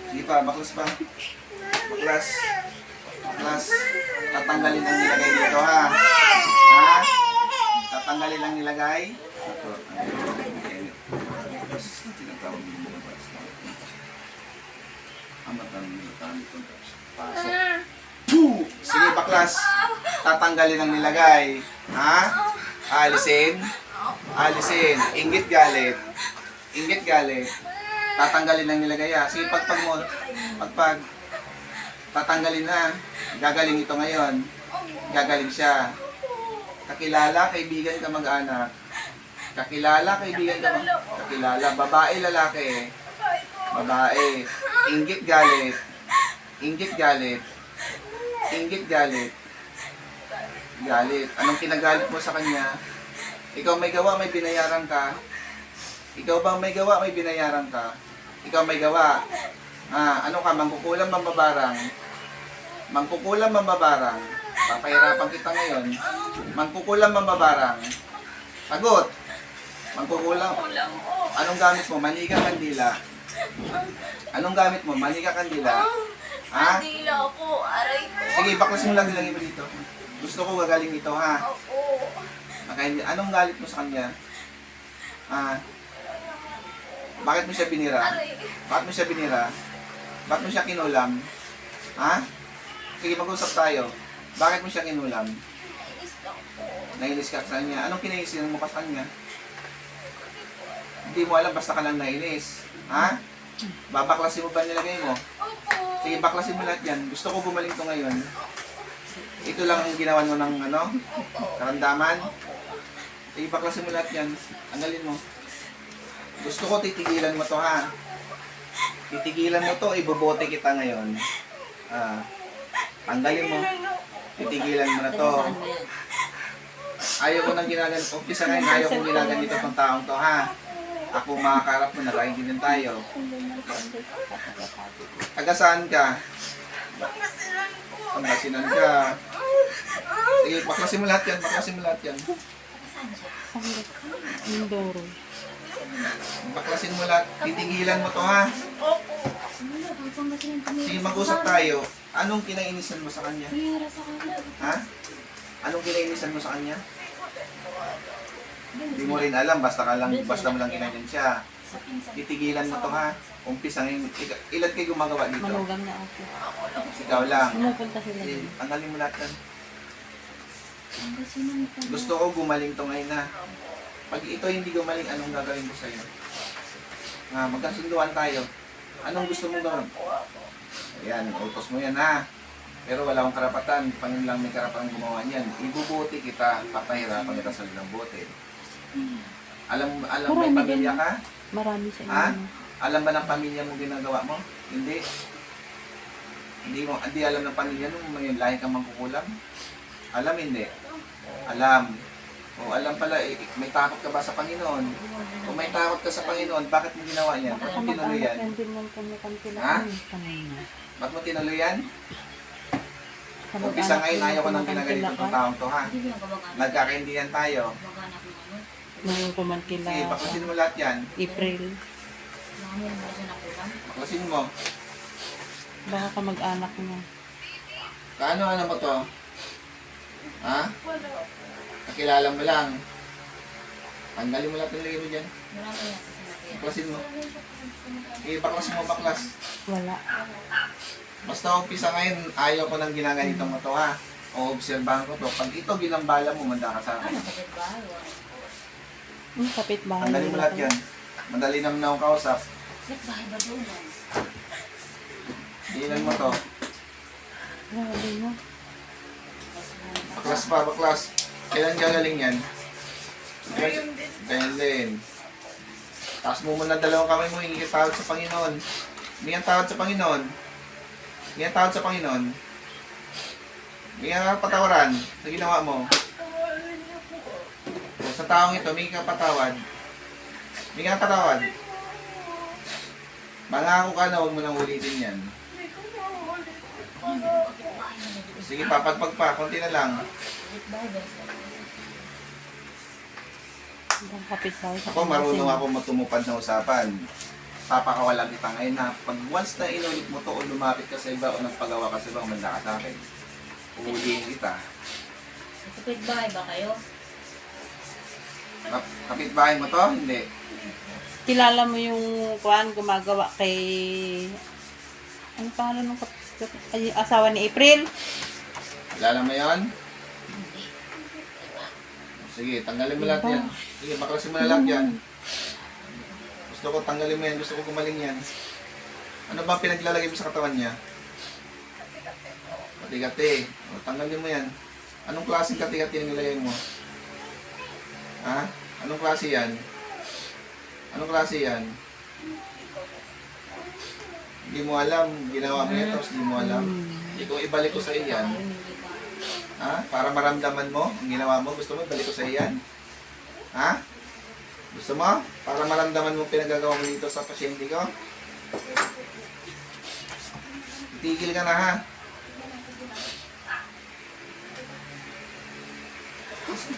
Sige pa, baklas pa. Baklas. Baklas. Tatanggalin ang nilagay dito, ha? Ha? Tatanggalin ang nilagay. Ito. Tinatawag din mo ba? Amatan nito. Pasok. Sige, baklas. Tatanggalin ang nilagay. Ha? Alisin. Alisin. Inggit galit. Inggit galit. Tatanggalin ang nilagay, ha? Sige, pagpag mo. Pagpag. Tatanggalin na. Gagaling ito ngayon. Gagaling siya. Kakilala, kaibigan ka mag-anak. Kakilala, kaibigan ka kakilala. Babae, lalaki. Babae. Inggit galit. Inggit galit. Inggit galit. Galit. Anong kinagalit mo sa kanya? Ikaw may gawa, may binayaran ka. Ikaw bang may gawa, may binayaran ka? Ikaw may gawa. Ano ka, mangkukulam, mambabarang. Mangkukulam, mambabarang. Papahirapan kita ngayon. Mangkukulam, mambabarang. Sagot. Mangkukulam. Anong gamit mo? Manika, kandila. Anong gamit mo? Manika, kandila. Ha? Kandila po, aray ko. Sige, baklasin mo lang nilagay mo dito. Gusto ko gagaling dito, ha? Opo. Anong galit mo sa kanya? Bakit mo siya binira? Aray. Bakit mo siya binira? Bakit mo siya kinulam? Ha? Sige, mag-usap tayo. Bakit mo siya kinulam? Nainis lang po. Nainis ka sa kanya. Anong kinaisinan mo ka sa kanya? Hindi mo alam, basta ka lang nainis. Ha? Babaklasin mo ba nilagay mo? Opo. Sige, baklasin mo lahat yan. Gusto ko gumaling to ngayon. Ito lang ang ginawa mo ng karamdaman. Sige, baklasin mo lahat yan. Tanggalin mo. Gusto ko titigilan mo to, ha? Titigilan mo to, ibobote kita ngayon. Tanggalin mo. Titigilan mo na to. Ayaw ko nang ginaganito. Umpisa ngayon, ayaw kong ginaganito tong taong to, ha? Ako makakarap mo, nakaintindihan tayo. Taga saan ka? Pangasinan po. Pangasinan ka. Sige, baklasin mo lahat yan. Baklasin mo lahat yan. Mindoro. Baklasin mo lahat. Titigilan mo to, ha? Opo. Sige, mag-usap tayo. Anong kinainisan mo sa kanya? Ha? Anong kinainisan mo sa kanya? Hindi mo rin alam, basta mo lang kinainin siya. Titigilan mo to, ha? Umpisa ngayon. Ilan kayo gumagawa dito? Manugang na ako. Ikaw lang. Pumupunta sila Sige, dun. tanggalin mo lahat yan. Gusto ko gumaling to ngayon, ha? Pag ito hindi gumaling, anong gagawin ko sa'yo? Magkasunduan tayo. Anong gusto mo gawin? Ayan, utos mo yan, ha? Pero wala akong karapatan. Panginoon lang may karapatan gumawa niyan. Ibubuti kita, papahirapan kita sa lilang bote. Alam may pamilya ka? Marami sa Ha? inyo. Alam ba ng pamilya mo ginagawa mo? Hindi. Hindi alam ng pamilya mo, may lahi kang mangkukulam? Alam, hindi. Alam. O alam pala, may takot ka ba sa Panginoon? Kung may takot ka sa Panginoon, bakit mo ginawa yan? Bakit mo tinuloy yan? Yan din ng kanya-kanya Ha? kanina. Bakit mo tinuloy yan? Kamag-anak Umpisa ngayon, ayaw ko nang kumankila ginaganito ka. ng taong to, ha? Nagkakaindihan tayo. Nung kumankila Sige, ako. baklasin mo lahat yan. April. Baklasin mo. Baka kamag-anak mo. Kaano mo to? Ha? Wala. Nakilala mo lang. Tanggalin mo lahat ng lagay mo dyan. Baklasin mo. Sige, baklasin mo, baklas. Wala. Basta umpisa ngayon, ayaw ko nang ginaganito mo to, ha? O obserbahan ko to. Pag ito ginambala mo, manda ka sa akin. Kapit bahay. Tanggalin mo lahat yan. Madali naman na akong kausap. Diinan mo to. Grabe mo. Baklas pa, baklas. Kailan gagaling yan? Ngayon din. Ganyan din. Taas mo muna dalawang kamay mo, hingi ka tawad sa Panginoon. Hingi ang tawad sa Panginoon. Hingi ang tawad sa Panginoon. Hingi ang patawaran sa ginawa mo. Tawarin niyo po. O, sa taong ito, hingi ka patawad. Hingi ang patawad. Mangako ka na, huwag mo nang ulitin yan. Hindi ko na ulit. Sige pa, pagpag pa, konti na lang. Kapit bahay sa Ako, marunong ako matumupad na usapan. papakawalan kita ngayon na pag once na inulit mo to o lumapit ka sa iba o nagpagawa ka sa iba, umanda ka sa akin. Uulihin kita. Kapit bahay ba kayo? Kapitbahay mo to? Hindi. Kilala mo yung kuan gumagawa kay... Ano pangalan nung asawa ni April? Kilala mo yun? Sige, tanggalin mo lahat yan. Sige, baklasin mo na lahat yan. Gusto ko tanggalin mo yan. Gusto ko gumaling yan. Ano ba pinaglalagay mo sa katawan niya? Kati-kati. O, tanggalin mo yan. Anong klaseng kati-kati ang nilagay mo? Ha? Anong klase yan? Anong klase yan? Hindi mo alam. Ginawa mo yan tapos hindi mo alam. Hindi ko ibalik ko sa iyo yan. Ha? Para maramdaman mo ang ginawa mo. Gusto mo ibalik ko sa iyo yan? Ha? Gusto mo? Para maramdaman mo pinagagawa mo dito sa pasyente ko? Itigil ka na ha?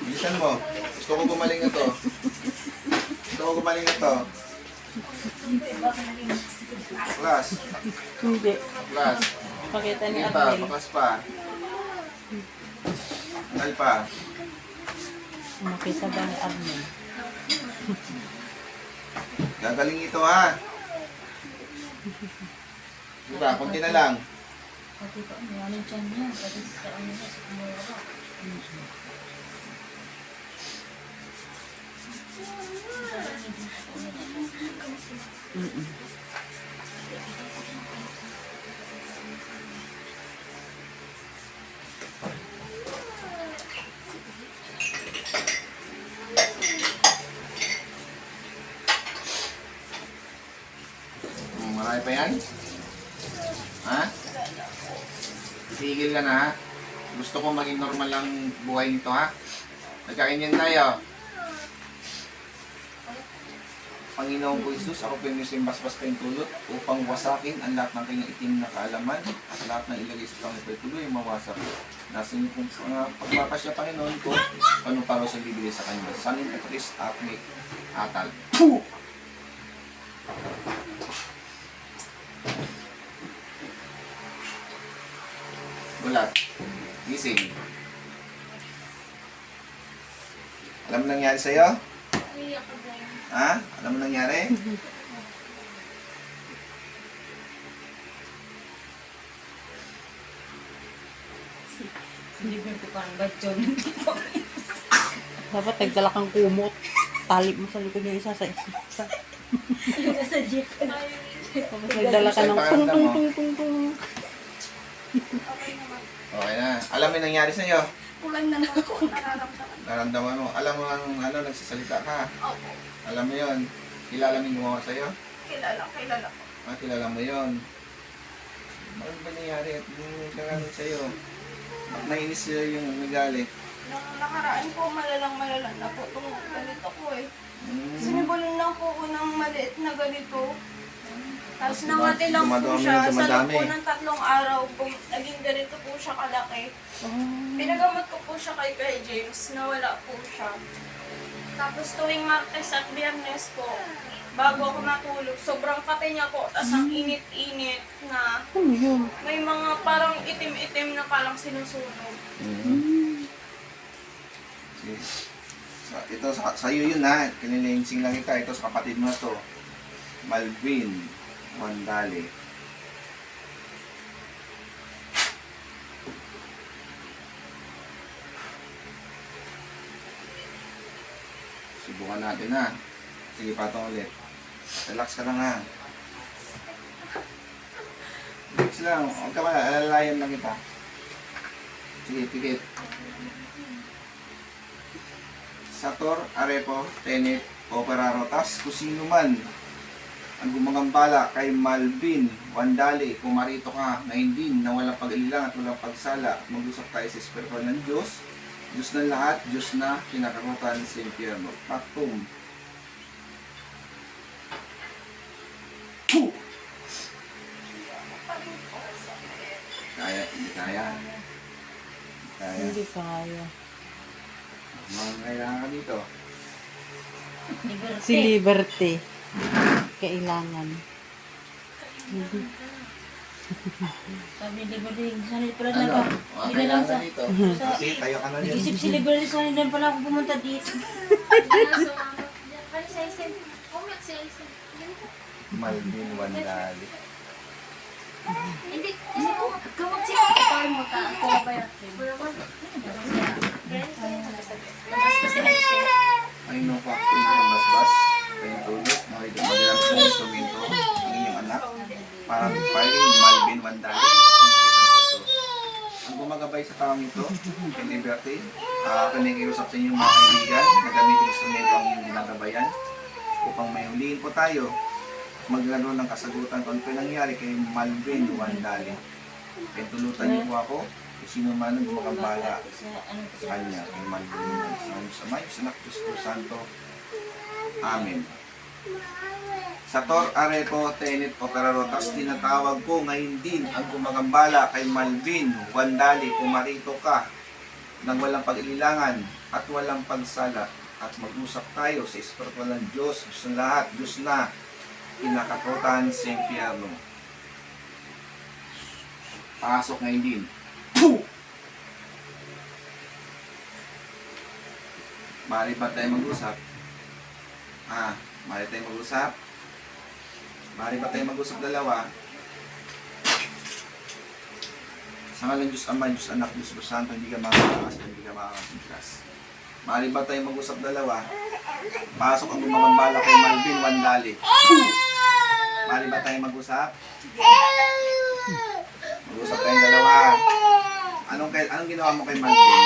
Bilisan mo. Gusto ko gumaling na to. Gusto ko gumaling na to. Class. Hindi. Class. Pakita ni Sige pa. April. Pakas pa. Angal pa. Makita ba ni Armin? Gagaling ito ha. Diba? Kunti na lang. Pati pa, ano dyan niya? Pati sa ano niya, sa kumura. Mm-mm. Marami pa yan? Ha? Tigil ka na ha? Gusto ko maging normal lang buhay nito ha? Nagkainyan tayo. Panginoon ko Jesus, ako po yung simbasbas kayong tulot upang wasakin ang lahat ng kanyang itim na kaalaman at lahat ng ilagay sa panginoon ko tuloy yung mawasak. Nasa inyo pong pagpapasya Panginoon ko, ano para sa bibigay sa kanya. Sanin at Chris at may atal. Puh! Gulat. Gising. Alam mo nangyari sa'yo? Umiyak ako na yun. Ha? Alam mo nangyari? Sinibi ko parang batyon. Dapat nagdala kang kumot. Talip mo sa likod niya isa sa isa. Sa jeep. Tapos nagdala ka ng tung tung tung tung tung. Okay naman. Okay na. Alam mo yung nangyari sa'yo? Kulang na lang po. Nararamdaman. Naramdaman mo. Alam mo ang ano, nagsasalita ka. Opo. Alam mo yon. Kilala mo yung gumawa sa'yo? Kilala ko. Ah, kilala mo yon. Bakit ba nangyari at yung kagaling sa'yo? Bakit nainis sila yung nagalit? Nung nakaraan po, malalang na po itong ganito ko eh. Hmm. Sinibulan lang po ko ng maliit na ganito. Tapos Mas namati lang po dumadami siya. na Sa loob dumadami. po ng 3 araw po, naging ganito po siya kalaki. Pinagamot ko po siya kay James, nawala po siya. Tapos tuwing Martes at Biyernes po, bago ako matulog, sobrang kate niya po. Tapos ang init-init na Ano yun? may mga parang itim-itim na parang sinusunog. Hmm. Sige. Ito sa iyo yun ha. Kinilinsing lang kita. Ito sa kapatid mo na to. Malvin Wandale. Subukan natin ha. Sige, patong ulit. Relax ka lang ha. Relax lang. Huwag ka ba, alalayan lang kita. Sige, pikit. Sator, Arepo, Tenet, Operaro, tas kung sino man ang gumagambala kay Malvin Wandale, kung marito ka na hindi, na walang pag-alilang at walang pagsala, mag-usap tayo sa espiritual ng Diyos, Diyos ng lahat, Diyos na kinakarutan sa impyerno. Patum. Puh! Kaya, hindi kaya. Hindi kaya. Hindi kaya. Mga kailangan ka dito. Si Liberty. kailangan. Sabi ni Liberding, saan pala Ano? na ba? Mga Hindi na lang kailangan sa... dito. Kasi tayo ka na rin. Nag-isip si Liberding, saan din pala ako pumunta dito. Malvin Wandali. Hindi, kasi kung gamot siya, ipawin mo ka. Ako ba yun? Labas kasi Aisel. Ay, no, factory ng basbas. Kayong tulog. Magalang sa instrumento ng inyong anak. Para magpaling Malvin Wandali. Ang gumagabay sa taong ito, kay Liberty, panikiusap sa inyong mga kaibigan na gamitin instrumento ang inyong ginagabayan upang may huliin po tayo magkaroon ng kasagutan kung ano nangyari kay Malvin Wandali. Kaya tulutan niyo po ako kung sino man ang gumagambala Sa ano ko sa kanya kay Malvin Wandali. Sa Diyos Ama, sa Anak, Espiritu Santo. Amen. Sa Tor Arepo, Tenet o Kararotas, tinatawag ko ngayon din ang gumagambala kay Malvin Wandali. Pumarito ka nang walang pag-ililangan at walang pagsala at mag-usap tayo sa Espiritu ng Diyos, Diyos ng lahat, Diyos na kinakatutan sa impyerno. Pasok ngayon din. Mari ba tayo mag-usap? Mari tayo mag-usap? Mari ba tayo mag-usap dalawa? Sa ngalan Diyos Ama, Diyos Anak, Diyos Espiritu Santo, hindi ka makakakas, hindi ka makakasiglas. Mari ba tayo mag-usap dalawa? Pasok ang gumagambala kay Malvin Wandali. Mari ba tayo mag-usap? Mag-usap tayong dalawa. Anong ginawa mo kay Malvin?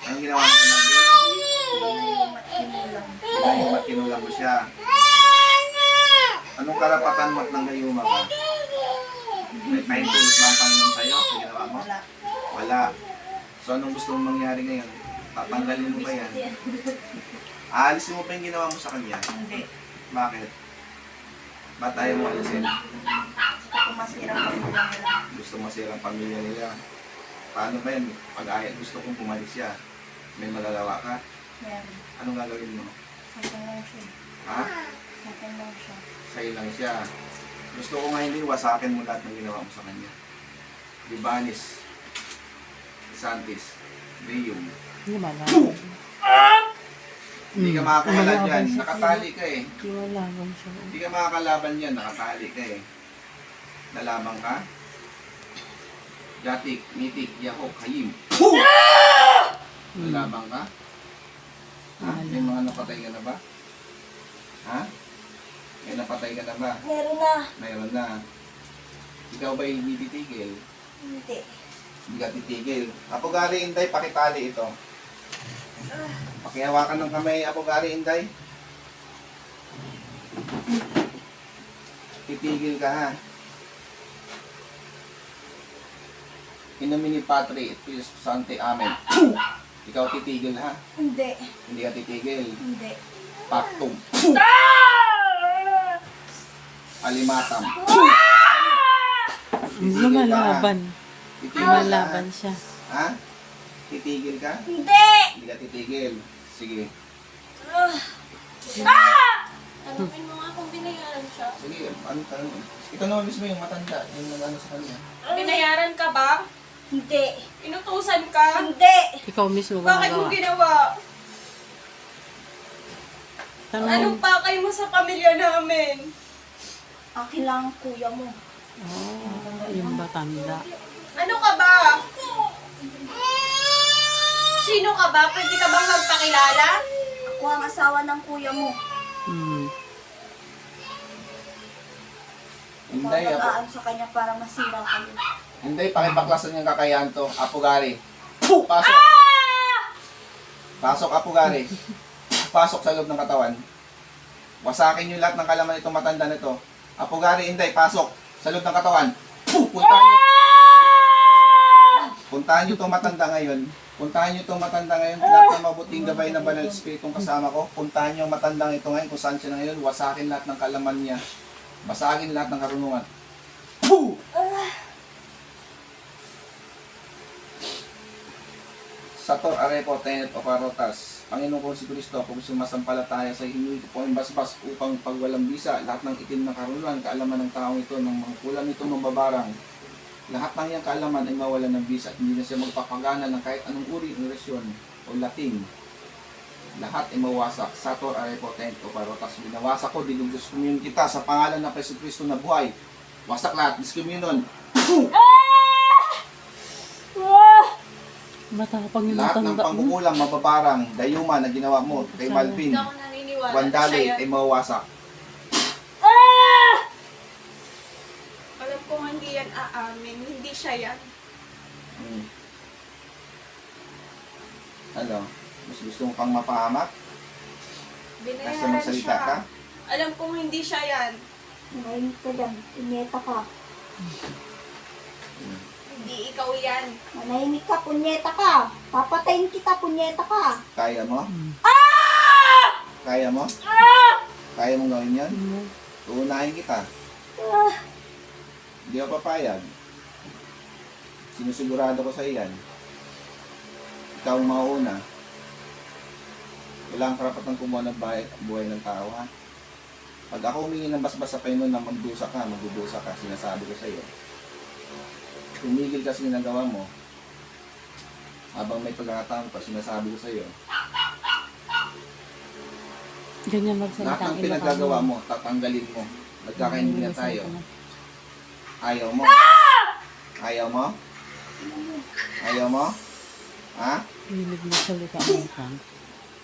Anong ginawa mo kay Malvin? Gayumat kinulang mo siya. Anong karapatan mo at nang gayuma ka? May tulot ba ang Panginoon sa'yo sa ginawa mo? Wala. So anong gusto mong mangyari ngayon? Tatanggalin mo ba yan? Aalisin mo pa yung ginawa mo sa kanya? Hindi. Bakit? Ba't ayaw mo alisin? Gusto ko masirang pamilya nila. Gusto masira ang pamilya nila. Paano ba yan? Pag gusto kong pumalis siya, may magagawa ka? Meron. Anong gagawin mo? Sakin lang siya. Ha? Sakin lang siya. Sa'yo lang siya. Gusto ko nga hindi wasakin mo lahat ng ginawa mo sa kanya. Libanis, Santis, Riyum. Hindi wala. Hindi ka makakalaban dyan. Nakatali ka eh. Hindi wala bang siya. Hindi ka makakalaban yan. Nakatali ka eh. Lalabang ka. Jatik, Mitik, Yahok, Hayim. Lalabang ka? Ha? May mga napatay ka na ba? Ha? May napatay ka na ba? Meron na. Mayroon na. Ikaw ba hindi titigil? Hindi. Hindi ka titigil. Apogari Inday, pakitali ito. Pakihawakan ng kamay, Apogari Inday. Titigil ka ha. In nomine Patri et Filii Spiritus Sancti. Amen. Ikaw titigil ha. Hindi. Hindi ka titigil. Hindi. Pactum. Alimatam. Lumalaban. Titigil ka. Lumalaban siya. Ha? Titigil ka? Hindi! Hindi ka titigil. Sige. Tanungin mo nga kung binayaran siya. Sige, ano tanong? Ito naman mismo yung matanda, yung nag-ano sa kanya. Binayaran ka ba? Hindi. Inutusan ka? Hindi. Ikaw mismo Bakit mo gumagawa. ginawa? Tanong. Anong pakay mo sa pamilya namin? Akin lang ang kuya mo. Oh, yung batanda. Ano ka ba? Sino ka ba? Pwede ka bang magpakilala? Ako ang asawa ng kuya mo. Hindi, Apo. Mag-aan sa kanya para masira kayo. Hindi, pakibaklasan niyang kakayahan to. Apogari. Pasok. Pasok, Apogari. Pasok sa loob ng katawan. Wasakin niyo lahat ng kalaman itong matanda nito. Apogari, Inday, pasok sa loob ng katawan. Puntahan niyo itong matanda ngayon. Puntahan niyo itong matanda ngayon. Lahat ng mabuting gabay na banal spiritong kasama ko. Puntahan niyo ang matandang ito ngayon kung saan siya na ngayon. Wasakin lahat ng kalaman niya. Basagin lahat ng karunungan. Sator arepo tenet o parotas. Panginoon ko si Kristo, kung sumasampalataya sa hiningi ko po ang basbas upang pagwalang bisa, lahat ng itim na karunungan, kaalaman ng taong ito, ng mga kulang ito ng babarang, lahat ng iyang kaalaman ay mawala ng bisa at hindi na siya magpapagana ng kahit anong uri ng resyon o latin. Lahat ay mawasak. Sator arepo tenet o parotas. Binawasak ko, dinugdiskommunion kita sa pangalan ng Preso Kristo na buhay. Wasak lahat, diskommunion. Matapang yung Lahat ng matanda mo. pangkukulang, mababarang, dayuma na ginawa mo kay Malvin, Hindi ako naniniwala na Wandali siya ay yan. mawawasak. Alam ko hindi yan aamin. Hindi siya yan. Ano? Mas gusto mo pang mapahamak? Kaysa Binayaran magsalita siya. ka? Alam kong hindi siya yan. Manahimik ka dyan. Punyeta ka. Hindi ikaw yan. Manahimik ka, punyeta ka. Papatayin kita, punyeta ka. Kaya mo? Kaya mo? Kaya mong gawin yan? Uunahin kita. Hindi ako papayag. Sinusigurado ko sa iyan. Ikaw ang mauna. Wala kang karapatang kumuha ng buhay ng tao, ha? Pag ako humingi ng basbas sa Panginoon na magdusa ka, magdudusa ka, sinasabi ko sa iyo. Tumigil ka sa ginagawa mo. Habang may pagkakataon pa, sinasabi ko sa iyo. Ganyan Lahat magsalita ng pinagagawa mo, tatanggalin mo. Nagkakaintindihan tayo. Ayaw mo? Ayaw mo? Ayaw mo? Ha? Hilig magsalita mo kan.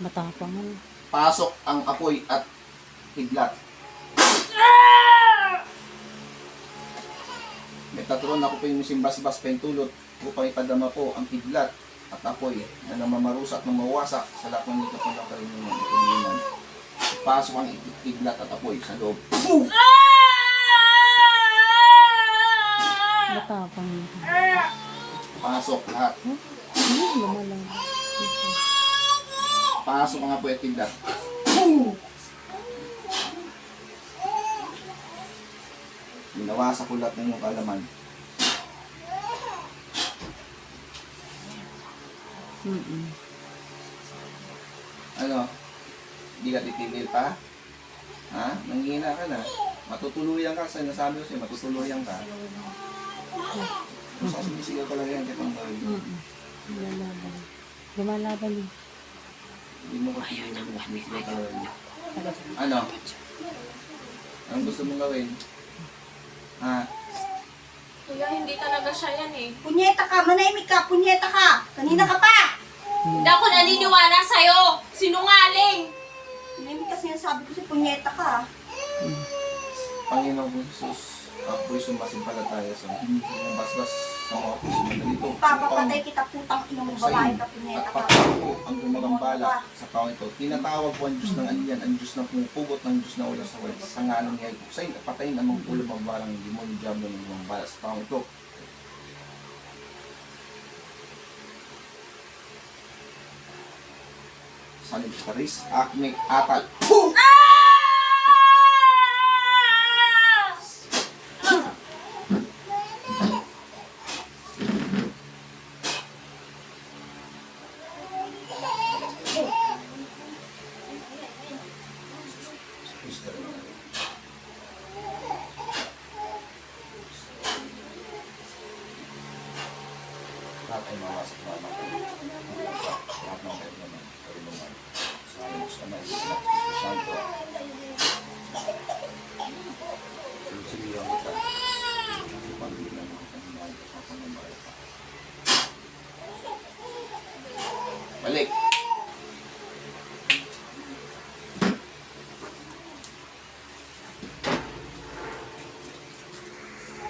Matapang mo. Pasok ang apoy at higlat. May taturon ako po yung simbas-bas pentulot upang ipadama po ang higlat at apoy na namamarusa at namawasak sa lahat ng ito ng karunungan. Pasok ang higlat at apoy sa loob. Matapang mo. Pasok lahat. Lumalang. Pasok ang apoy at higlat. Binawasak ko lahat ng iyong kaalaman. Ano? Hindi ka titigil pa? Ha? Nanghina ka na. Matutuluyan ka. Sinasabi ko sa'yo, matutuluyan ka. Basta sumisigaw ka lang yan kitang gawin. Lumalaban. Lumalaban yun. Hindi mo ko tigilan na sumisigaw ka lang yan. Ano? Anong gusto mong gawin? Ha? Kuya, hindi talaga siya yan eh. Punyeta ka, manahimik ka, punyeta ka. Kanina ka pa. Hindi ako naniniwala sa'yo. Sinungaling. Manahimik ka, sinasabi ko si punyeta ka. Panginoon Jesus, ako po'y sumasimpalataya sa hindi ng basbas sa mga puso na dito. Papapatay kita, putang ina mo, babae ka, At punyeta ka. pagkapo ang gumagambala sa taong ito. Tinatawag po ang Diyos ng aliyan, ang Diyos ng pumupugot, ng Diyos na wala sa wala. Sa ngalan niya, sa'yo, patayin ang mga ulo magbalang ng demonyo, diablo ng gumagambala sa taong ito. Salim Paris, Akmek, Atal. Lahat ay mawasak na natin. Lahat ng kahit naman, karunungan. Sa amin, sa may Espiritu Santo. Sinusigilan kita. Pagbilang mo ang mga pangamaray pa. Balik!